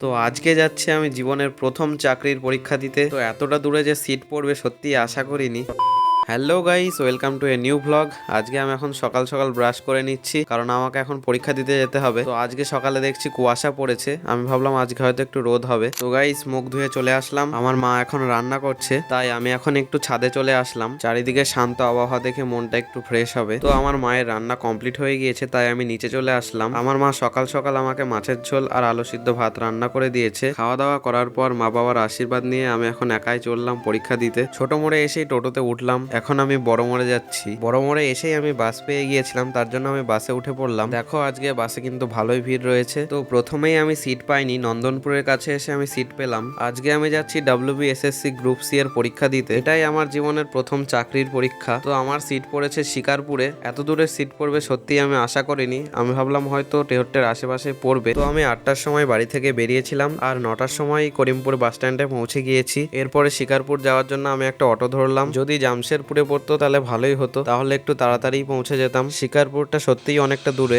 তো আজকে যাচ্ছি আমি জীবনের প্রথম চাকরির পরীক্ষা দিতে। তো এতটা দূরে যে সিট পড়বে সত্যি আশা করিনি। Hello guys, welcome to a new vlog. আজকে আমি এখন সকাল সকাল ব্রাশ করে নিচ্ছি, কারণ আমাকে এখন পরীক্ষা দিতে যেতে হবে। তো আজকে সকালে দেখছি কুয়াশা পড়েছে, আমি ভাবলাম আজকে হয়তো একটু রোদ হবে। তো গাইস, মুখ ধুয়ে চলে আসলাম। আমার মা এখন রান্না করছে, তাই আমি এখন একটু ছাদে চলে আসলাম। চারিদিকে শান্ত আবহাওয়া দেখে মনটা একটু ফ্রেশ হবে। তো আমার মায়ের রান্না কমপ্লিট হয়ে গিয়েছে, তাই আমি নিচে চলে আসলাম। আমার মা সকাল সকাল আমাকে মাছের ঝোল আর আলু সিদ্ধ ভাত রান্না করে দিয়েছে। খাওয়া দাওয়া করার পর মা বাবার আশীর্বাদ নিয়ে আমি এখন একাই চললাম পরীক্ষা দিতে। ছোট মোড়ে এসেই টোটোতে উঠলাম। এখন আমি বড় মোড়ে যাচ্ছি। বড় মোড়ে এসেই আমি বাস পেয়ে গিয়েছিলাম, তার জন্য আমি বাসে উঠে পড়লাম। দেখো আজকে বাসে কিন্তু ভালোই ভিড় রয়েছে। তো প্রথমেই আমি সিট পাইনি, নন্দনপুরের কাছে এসে আমি সিট পেলাম। আজকে আমি যাচ্ছি WBSSC গ্রুপ সি এর পরীক্ষা দিতে। এটাই আমার জীবনের প্রথম চাকরির পরীক্ষা। তো আমার সিট পড়েছে শিকারপুরে। এত দূরে সিট পড়বে সত্যি আমি আশা করিনি। আমি ভাবলাম হয়তো টেহট্টের আশেপাশে পড়বে। তো আমি 8টার সময় বাড়ি থেকে বেরিয়েছিলাম, আর 9টার সময় করিমপুর বাস স্ট্যান্ডে পৌঁছে গিয়েছি। এরপরে শিকারপুর যাওয়ার জন্য আমি একটা অটো ধরলাম। যদি জামশেরপুরে পড়তো তাহলে ভালোই হতো, তাহলে একটু তাড়াতাড়ি পৌঁছে যেতাম। শিকারপুরটা সত্যিই অনেকটা দূরে।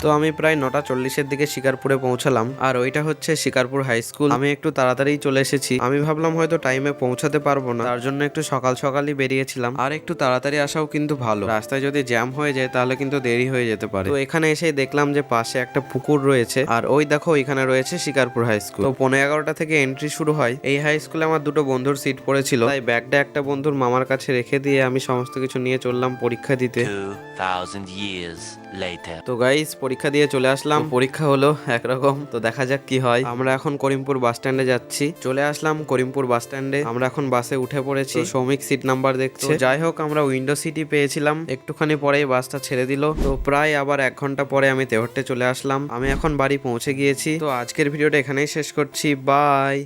তো আমি প্রায় 9:40-এর দিকে শিকারপুরে পৌঁছালাম, আর ওইটা হচ্ছে শিকারপুর হাই স্কুল। আমি একটু তাড়াতাড়ি চলে এসেছি। আমি ভাবলাম হয়তো টাইমে পৌঁছাতে পারবো না, তার জন্য একটু সকাল সকালই বেরিয়েছিলাম। আর একটু তাড়াতাড়ি আসাও কিন্তু ভালো, রাস্তায় যদি জ্যাম হয়ে যায় তাহলে কিন্তু দেরি হয়ে যেতে পারে। তো এখানে এসে দেখলাম যে পাশে একটা পুকুর রয়েছে, আর ওই দেখো এখানে রয়েছে শিকারপুর হাই স্কুল। তো 11:15 থেকে এন্ট্রি শুরু হয়। এই হাই স্কুলে আমার দুটো বন্ধুর সিট পড়েছিল, তাই ব্যাগটা একটা বন্ধুর মামার কাছে রেখে দিয়ে আমি সমস্ত কিছু নিয়ে চললাম পরীক্ষা দিতে। 2000 years later. তো গাইস, পরীক্ষা দিয়ে চলে আসলাম। পরীক্ষা হলো একরকম, তো দেখা যাক কি হয়। আমরা এখন করিমপুর বাস স্ট্যান্ডে যাচ্ছি। চলে আসলাম করিমপুর বাস স্ট্যান্ডে। আমরা এখন বাসে উঠে পড়েছি। সৌমিক সিট নাম্বার দেখছে। যাই হোক, আমরা উইন্ডো সিটই পেয়েছিলাম। একটুখানি পরেই বাসটা ছেড়ে দিল। তো প্রায় আবার 1 ঘন্টা পরে আমি তেহট্টে চলে আসলাম। আমি এখন বাড়ি পৌঁছে গিয়েছি। তো আজকের ভিডিওটা এখানেই শেষ করছি। বাই।